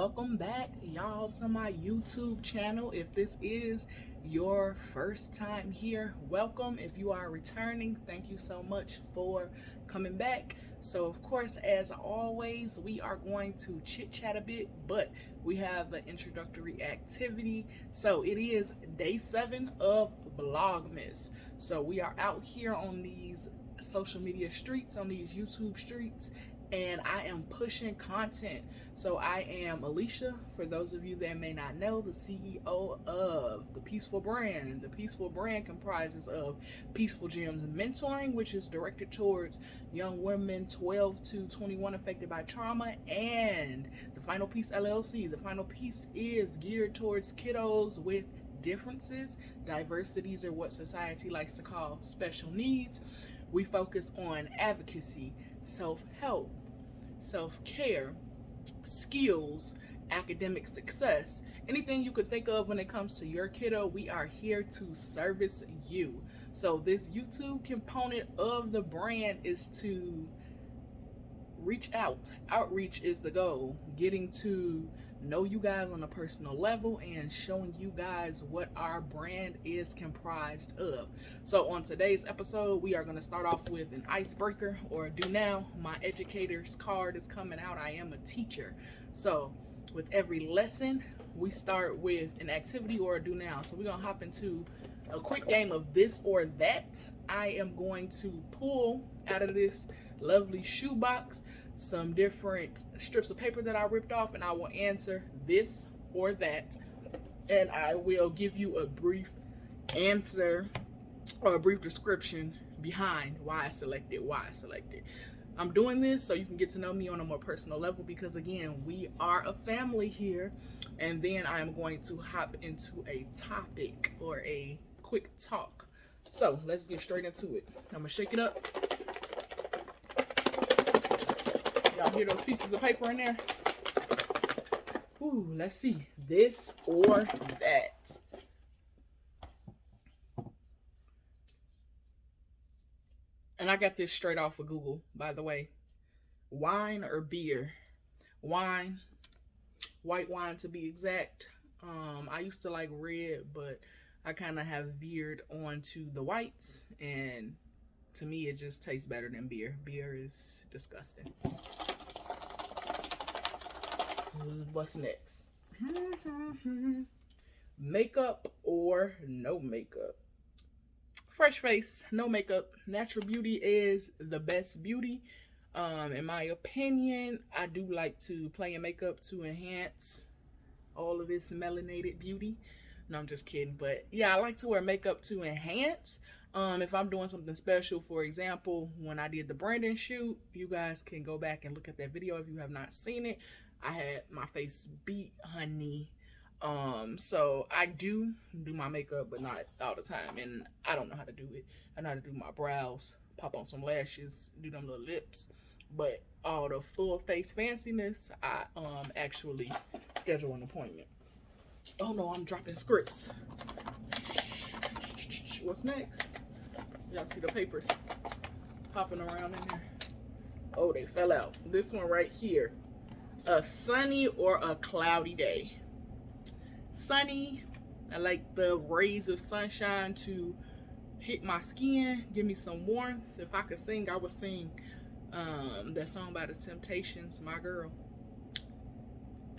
welcome back y'all to my YouTube channel. If this is your first time here, welcome. If you are returning, thank you so much for coming back. So of course, as always, we are going to chit chat a bit, but we have an introductory activity. So it is day 7 of Vlogmas. So we are out here on these social media streets, on these YouTube streets, and I am pushing content. So I am Alicia, for those of you that may not know, the CEO of the Peaceful Brand. The Peaceful Brand comprises of Peaceful Gems Mentoring, which is directed towards young women 12 to 21 affected by trauma, and the Final Piece LLC. The Final Piece is geared towards kiddos with differences. Diversities are what society likes to call special needs. We focus on advocacy, self-help, self-care, skills, academic success, anything you could think of when it comes to your kiddo. We are here to service you. So this YouTube component of the brand is to reach out. Outreach is the goal, getting to know you guys on a personal level and showing you guys what our brand is comprised of. So on today's episode, we are going to start off with an icebreaker, or do now. My educator's card is coming out. I am a teacher. So with every lesson, we start with an activity or a do now. So we're going to hop into a quick game of this or that. I am going to pull out of this lovely shoebox some different strips of paper that I ripped off, and I will answer this or that, and I will give you a brief answer or a brief description behind why I selected I'm doing this so you can get to know me on a more personal level, because again, we are a family here. And then I am going to hop into a topic or a quick talk. So let's get straight into it. I'm gonna shake it up. Y'all hear those pieces of paper in there? Ooh, let's see. This or that. And I got this straight off of Google, by the way. Wine or beer? Wine. White wine to be exact. I used to like red, but I kind of have veered onto the whites, and to me it just tastes better than beer. Beer is disgusting. What's next? Makeup or no makeup? Fresh face, no makeup. Natural beauty is the best beauty. In my opinion, I do like to play in makeup to enhance all of this melanated beauty. No, I'm just kidding. But yeah, I like to wear makeup to enhance. If I'm doing something special, for example, when I did the Brandon shoot, you guys can go back and look at that video if you have not seen it. I had my face beat, honey. So I do my makeup, but not all the time. And I don't know how to do it. I know how to do my brows, pop on some lashes, do them little lips. But all the full face fanciness, I actually schedule an appointment. Oh no, I'm dropping scripts. What's next? Y'all see the papers popping around in there? Oh, they fell out. This one right here. A sunny or a cloudy day? Sunny. I like the rays of sunshine to hit my skin, give me some warmth. If I could sing, I would sing that song by the Temptations, My Girl.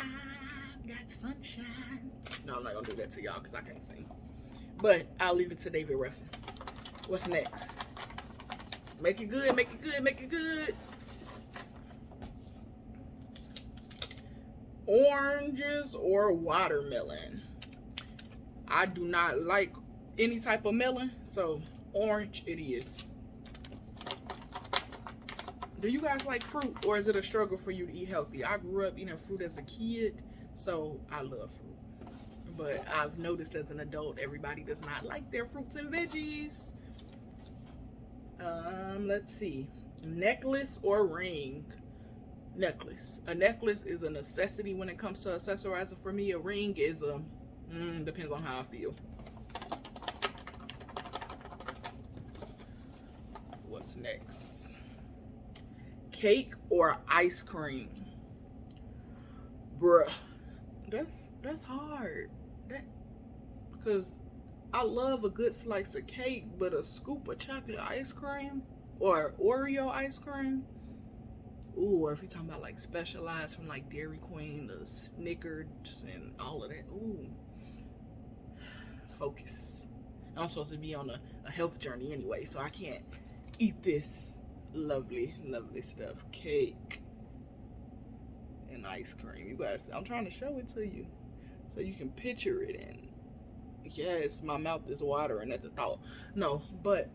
I've got sunshine. No, I'm not gonna do that to y'all because I can't sing. But I'll leave it to David Ruffin. What's next? Make it good, make it good, make it good. Oranges or watermelon? I do not like any type of melon, so orange it is. Do you guys like fruit, or is it a struggle for you to eat healthy? I grew up eating fruit as a kid, so I love fruit. But I've noticed as an adult, everybody does not like their fruits and veggies. Let's see. Necklace or ring? Necklace. A necklace is a necessity when it comes to accessorizing for me. A ring is a depends on how I feel. What's next? Cake or ice cream? Bruh, That's hard. That because I love a good slice of cake, but a scoop of chocolate ice cream or Oreo ice cream. Ooh, or if you're talking about like specialized from like Dairy Queen, the Snickers, and all of that. Ooh, focus. I'm supposed to be on a health journey anyway, so I can't eat this lovely, lovely stuff. Cake and ice cream. You guys, I'm trying to show it to you so you can picture it. And yes, my mouth is watering at the thought. No, but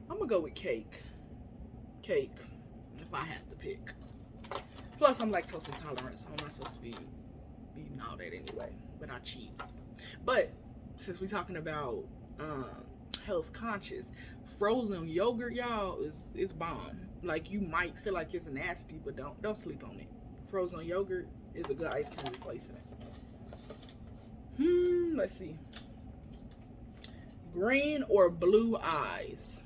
I'm gonna go with cake. Cake, if I have to pick. Plus, I'm lactose intolerant, so I'm not supposed to be eating all that anyway. But I cheat. But since we're talking about health conscious, frozen yogurt, y'all, is bomb. Like, you might feel like it's nasty, but don't sleep on it. Frozen yogurt is a good ice cream replacement. Let's see. Green or blue eyes?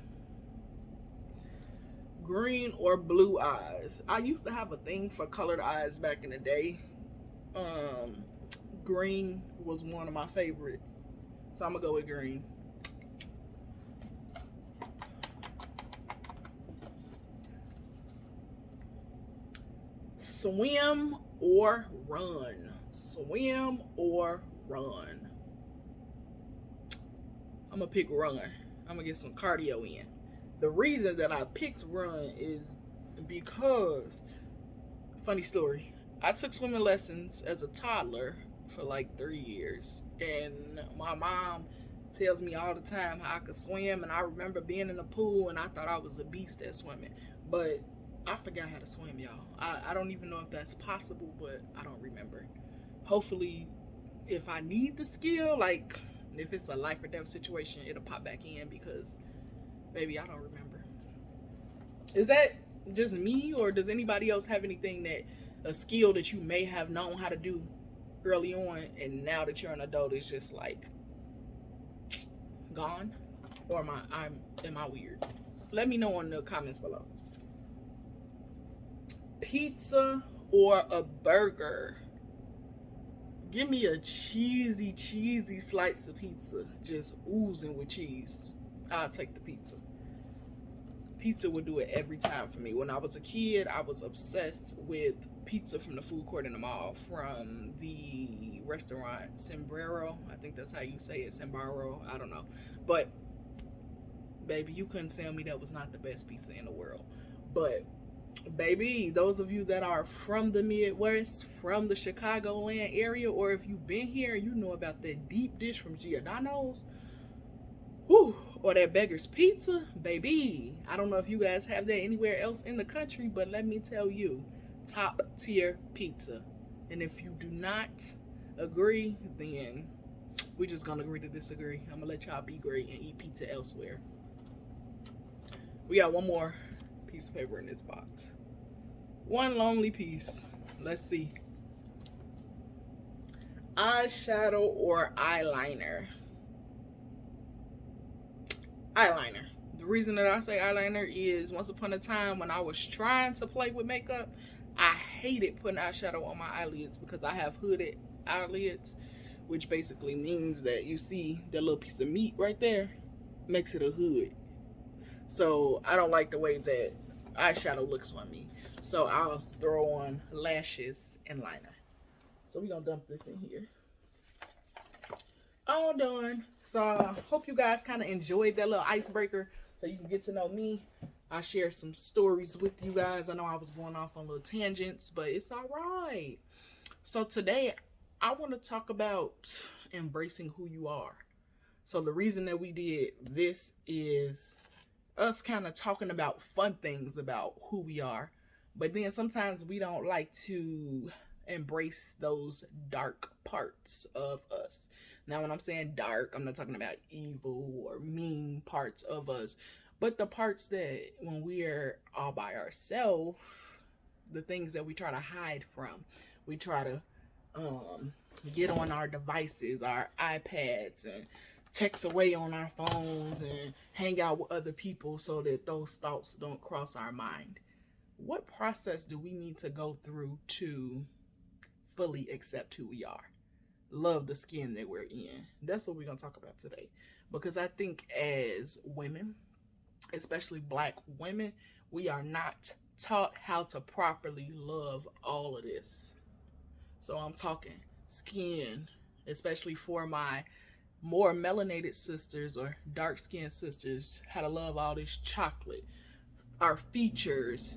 Green or blue eyes? I used to have a thing for colored eyes back in the day. Green was one of my favorite, so I'm gonna go with green. Swim or run? Swim or run? I'm gonna pick run. I'm gonna get some cardio in. The reason that I picked run is because, funny story, I took swimming lessons as a toddler for like 3 years, and my mom tells me all the time how I could swim, and I remember being in the pool and I thought I was a beast at swimming, but I forgot how to swim, y'all. I don't even know if that's possible, but I don't remember. Hopefully, if I need the skill, like if it's a life or death situation, it'll pop back in, because baby, I don't remember. Is that just me, or does anybody else have anything, that a skill that you may have known how to do early on, and now that you're an adult, it's just like gone? Or am I weird? Let me know in the comments below. Pizza or a burger? Give me a cheesy slice of pizza, just oozing with cheese. I'll take the pizza. Pizza would do it every time for me. When I was a kid, I was obsessed with pizza from the food court in the mall, from the restaurant Sombrero. I think that's how you say it, Sombrero. I don't know. But, baby, you couldn't tell me that was not the best pizza in the world. But, baby, those of you that are from the Midwest, from the Chicagoland area, or if you've been here, you know about that deep dish from Giordano's. Whew, or that Beggar's Pizza, baby. I don't know if you guys have that anywhere else in the country, but let me tell you, top tier pizza. And if you do not agree, then we're just gonna agree to disagree. I'm gonna let y'all be great and eat pizza elsewhere. We got one more piece of paper in this box. One lonely piece. Let's see. Eyeshadow or eyeliner? Eyeliner. The reason that I say eyeliner is, once upon a time when I was trying to play with makeup, I hated putting eyeshadow on my eyelids because I have hooded eyelids, which basically means that you see that little piece of meat right there makes it a hood. So I don't like the way that eyeshadow looks on me. So I'll throw on lashes and liner. So we're gonna dump this in here. All done. So I hope you guys kind of enjoyed that little icebreaker, so you can get to know me. I share some stories with you guys. I know I was going off on little tangents, but it's all right. So today I want to talk about embracing who you are. So the reason that we did this is us kind of talking about fun things about who we are, but then sometimes we don't like to embrace those dark parts of us. Now, when I'm saying dark, I'm not talking about evil or mean parts of us, but the parts that when we're all by ourselves, the things that we try to hide from. We try to get on our devices, our iPads, and text away on our phones and hang out with other people so that those thoughts don't cross our mind. What process do we need to go through to fully accept who we are, love the skin that we're in. That's what we're going to talk about today. Because I think as women, especially Black women, we are not taught how to properly love all of this. So I'm talking skin, especially for my more melanated sisters or dark skinned sisters, how to love all this chocolate, our features,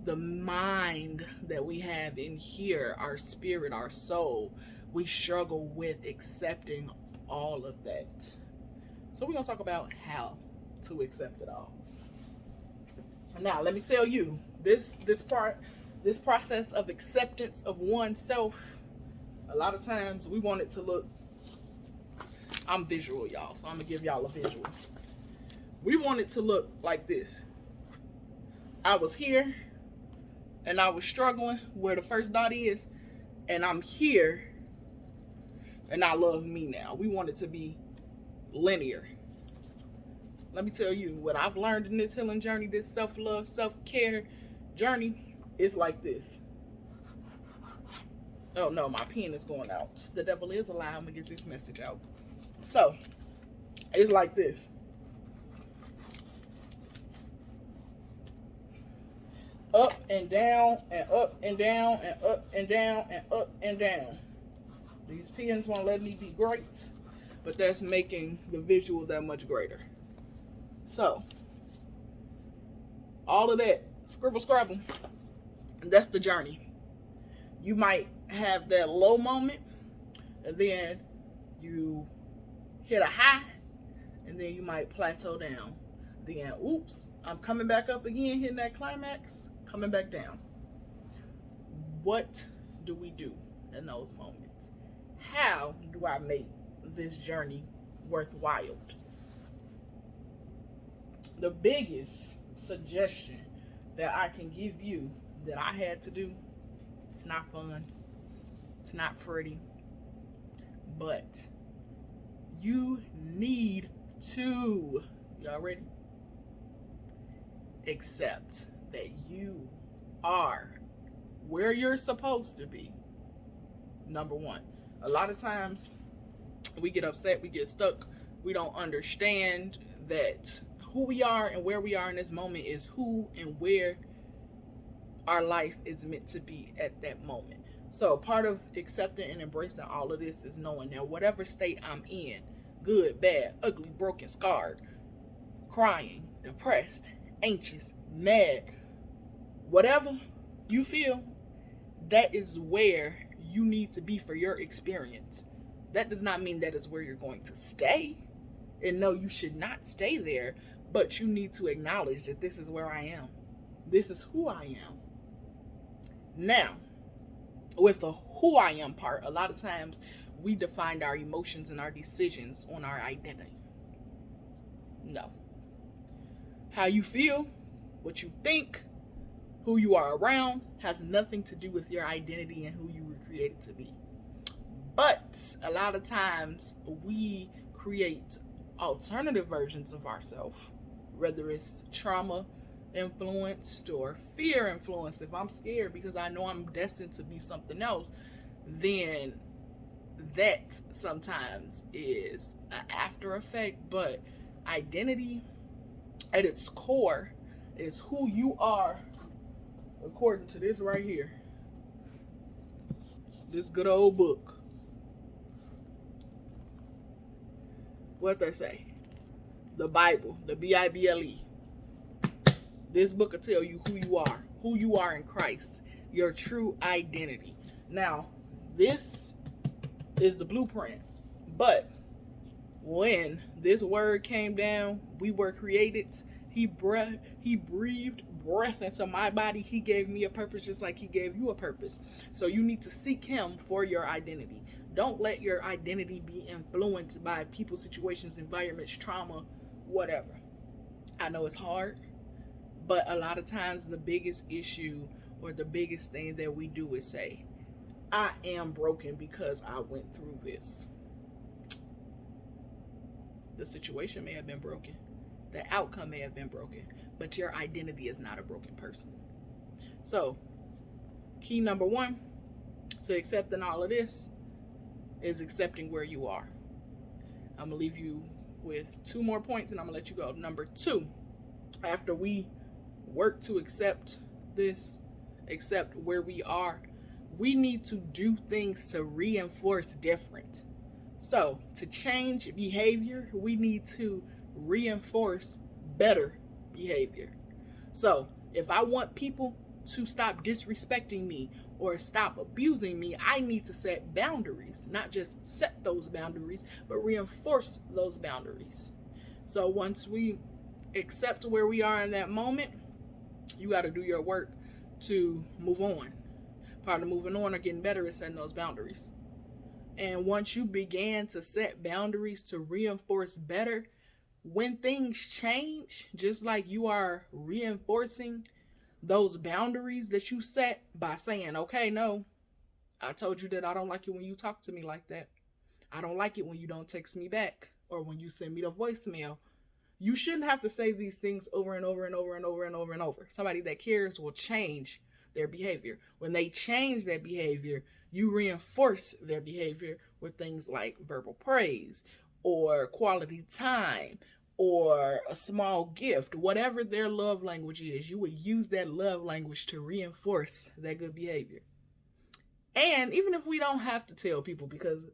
the mind that we have in here, our spirit, our soul. We struggle with accepting all of that. So we're going to talk about how to accept it all. Now, let me tell you, this process of acceptance of oneself, a lot of times we want it to look, I'm visual, y'all, so I'm going to give y'all a visual. We want it to look like this. I was here, and I was struggling where the first dot is, and I'm here, and I love me now. We want it to be linear. Let me tell you, what I've learned in this healing journey, this self-love, self-care journey, is like this. Oh no, my pen is going out. The devil is allowing me to get this message out. So, it's like this. Up and down, and up and down, and up and down, and up and down. These pens won't let me be great, but that's making the visual that much greater. So, all of that scribble scrabble, that's the journey. You might have that low moment, and then you hit a high, and then you might plateau down. Then, oops, I'm coming back up again, hitting that climax, coming back down. What do we do in those moments? How do I make this journey worthwhile? The biggest suggestion that I can give you that I had to do, it's not fun, it's not pretty, but you need to, y'all ready? Accept that you are where you're supposed to be. Number one. A lot of times we get upset, we get stuck, we don't understand that who we are and where we are in this moment is who and where our life is meant to be at that moment. So part of accepting and embracing all of this is knowing that whatever state I'm in, good, bad, ugly, broken, scarred, crying, depressed, anxious, mad, whatever you feel, that is where you need to be for your experience. That does not mean that is where you're going to stay. And no, you should not stay there, but you need to acknowledge that this is where I am. This is who I am. Now, with the who I am part, a lot of times we define our emotions and our decisions on our identity. No. How you feel, what you think, who you are around has nothing to do with your identity and who you were created to be. But a lot of times we create alternative versions of ourselves, whether it's trauma influenced or fear influenced. If I'm scared because I know I'm destined to be something else, then that sometimes is an after effect. But identity at its core is who you are according to this right here, this good old book. What they say? The Bible, the Bible. This book will tell you who you are in Christ, your true identity. Now, this is the blueprint. But when this word came down, we were created. He breathed breath into my body. He gave me a purpose just like he gave you a purpose. So you need to seek him for your identity. Don't let your identity be influenced by people, situations, environments, trauma, whatever. I know it's hard, but a lot of times the biggest issue or the biggest thing that we do is say, I am broken because I went through this. The situation may have been broken. The outcome may have been broken, but your identity is not a broken person. So, key number one to accepting all of this is accepting where you are. I'm going to leave you with 2 more points and I'm going to let you go. Number 2, after we work to accept this, accept where we are, we need to do things to reinforce different. So to change behavior, we need to reinforce better behavior. So if I want people to stop disrespecting me or stop abusing me, I need to set boundaries, not just set those boundaries, but reinforce those boundaries. So once we accept where we are in that moment, you got to do your work to move on. Part of moving on or getting better is setting those boundaries. And once you began to set boundaries to reinforce better, when things change, just like you are reinforcing those boundaries that you set by saying, okay, no, I told you that I don't like it when you talk to me like that. I don't like it when you don't text me back or when you send me the voicemail. You shouldn't have to say these things over and over and over and over and over and over. Somebody that cares will change their behavior. When they change their behavior, you reinforce their behavior with things like verbal praise or quality time or a small gift. Whatever their love language is, you would use that love language to reinforce that good behavior. And even if we don't have to tell people, because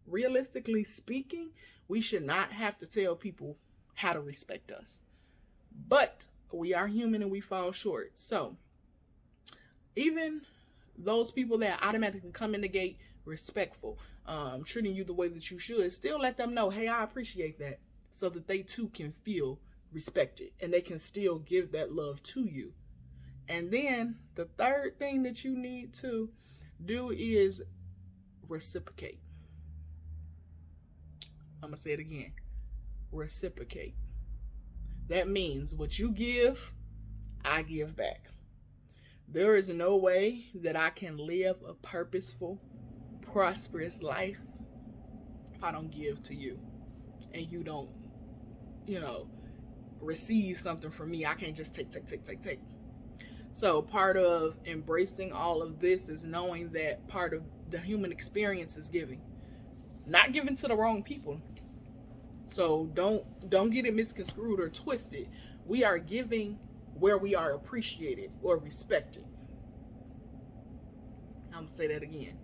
realistically speaking, we should not have to tell people how to respect us. But we are human and we fall short. So even those people that automatically come in the gate respectful, treating you the way that you should, still let them know, hey, I appreciate that, so that they too can feel respected and they can still give that love to you. And then the third thing that you need to do is reciprocate. I'm going to say it again. Reciprocate. That means what you give, I give back. There is no way that I can live a purposeful, prosperous life if I don't give to you and you don't, receive something from me. I can't just take. So part of embracing all of this is knowing that part of the human experience is giving, not giving to the wrong people. So don't get it misconstrued or twisted. We are giving where we are appreciated or respected. I'm going to say that again.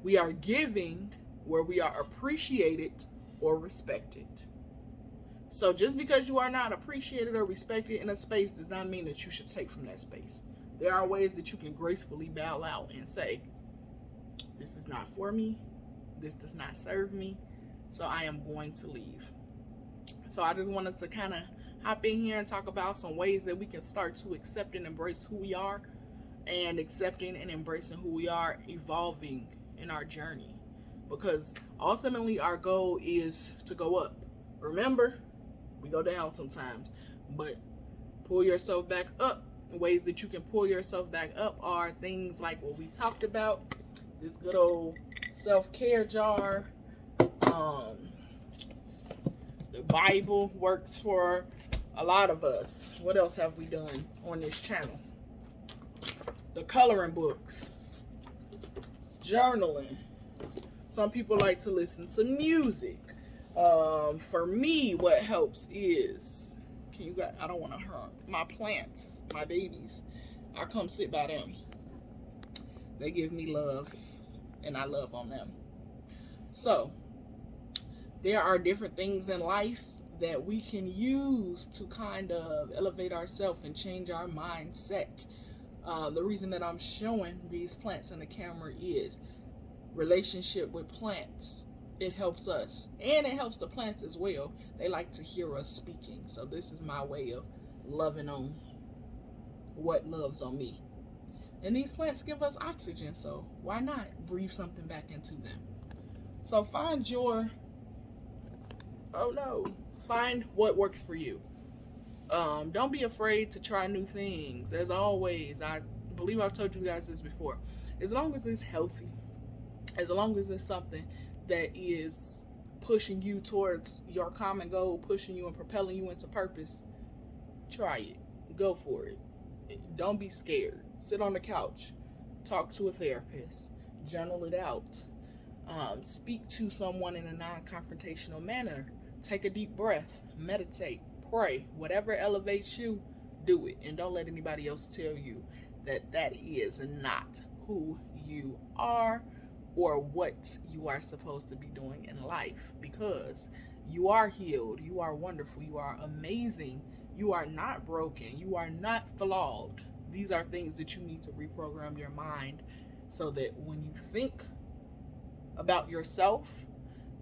We are giving where we are appreciated or respected. So just because you are not appreciated or respected in a space does not mean that you should take from that space. There are ways that you can gracefully bow out and say, this is not for me. This does not serve me. So I am going to leave. So I just wanted to kind of hop in here and talk about some ways that we can start to accept and embrace who we are, and accepting and embracing who we are, evolving in our journey. Because ultimately our goal is to go up. Remember, we go down sometimes, but pull yourself back up. Ways that you can pull yourself back up are things like what we talked about, this good old self-care jar. The Bible works for a lot of us. What else have we done on this channel? The coloring books, journaling. Some people like to listen to music. For me, what helps is, I don't want to hurt my plants, my babies. I come sit by them. They give me love, and I love on them. So there are different things in life that we can use to kind of elevate ourselves and change our mindset. The reason that I'm showing these plants on the camera is relationship with plants. It helps us, and it helps the plants as well. They like to hear us speaking. So this is my way of loving on what loves on me. And these plants give us oxygen, so why not breathe something back into them? So find what works for you. Don't be afraid to try new things. As always, I believe I've told you guys this before. As long as it's healthy, as long as it's something that is pushing you towards your common goal, pushing you and propelling you into purpose, try it. Go for it. Don't be scared. Sit on the couch. Talk to a therapist. journal it out. Speak to someone in a non-confrontational manner. Take a deep breath, meditate, pray. Whatever elevates you, do it. And don't let anybody else tell you that that is not who you are or what you are supposed to be doing in life, because you are healed, you are wonderful, you are amazing, you are not broken, you are not flawed. These are things that you need to reprogram your mind so that when you think about yourself,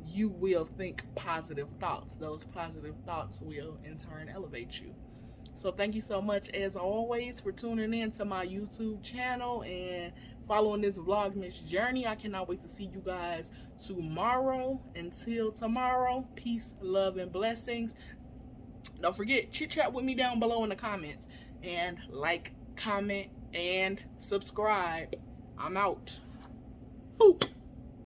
you will think positive thoughts. Those positive thoughts will in turn elevate you. So thank you so much, as always, for tuning in to my YouTube channel and following this Vlogmas journey. I cannot wait to see you guys tomorrow. Until tomorrow, peace, love, and blessings. Don't forget, chit-chat with me down below in the comments. And like, comment, and subscribe. I'm out. Boop.